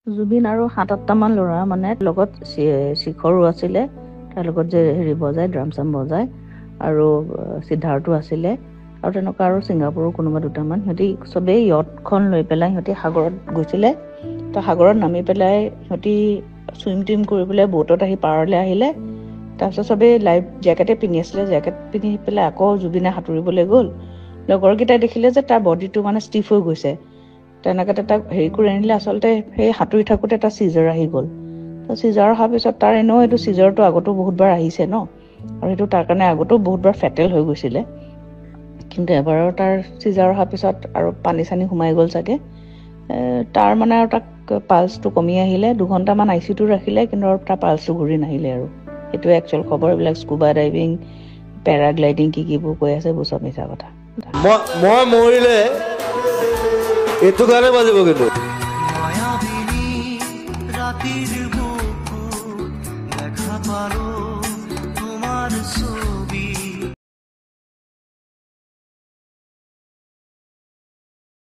জুবিন আৰু ৭-৮টামান ল'ৰা মানে লগত শিখৰো আছিলে, তাৰ লগত যে হেৰি বজায় ড্ৰাম চাম বজায়, আৰু সিদ্ধাৰ্থো আছিলে, আৰু তেনেকুৱা আৰু ছিংগাপুৰৰ কোনোবা দুটামান। সিহঁতি চবেই য়টখন লৈ পেলাই সিহঁতি সাগৰত গৈছিলে। তো সাগৰত নামি পেলাই সিহঁতি চুইম টুইম কৰি পেলাই বোটত আহি পাৰলৈ আহিলে। তাৰপিছত চবেই লাইফ জেকেটে পিন্ধি আছিলে, জেকেট পিন্ধি পেলাই আকৌ জুবিনে সাঁতুৰিবলৈ গ'ল। লগৰকেইটাই দেখিলে যে তাৰ বডিটো মানে ষ্টিফ হৈ গৈছে, তেনেকৈ তাক হেৰি কৰি আনিলে। আচলতে সেই সাঁতুৰি থাকোঁতে এটা চিজাৰ আহি গ'ল। তো চিজাৰ অহাৰ পিছত তাৰ এনেও এইটো চিজাৰটো আগতো বহুতবাৰ আহিছে ন, আৰু সেইটো তাৰ কাৰণে আগতেও বহুতবাৰ ফেটেল হৈ গৈছিলে। কিন্তু এবাৰৰ তাৰ চিজাৰ অহাৰ পিছত আৰু পানী চানী সোমাই গ'ল চাগে, তাৰ মানে আৰু তাক পালচটো কমি আহিলে। 2 ঘণ্টামান ICUটো ৰাখিলে, কিন্তু আৰু তাৰ পালচটো ঘূৰি নাহিলে। আৰু সেইটোৱে একচুৱেল খবৰ। এইবিলাক স্কুবা ডাইভিং, পেৰাগ্লাইডিং কিবোৰ কৈ আছে এইবোৰ চব মিছা কথা। মই মৰিলে এইটো গানে বাজিব কিন্তু। মায়াবিনী ৰাতেৰ বুকু দেখা পালো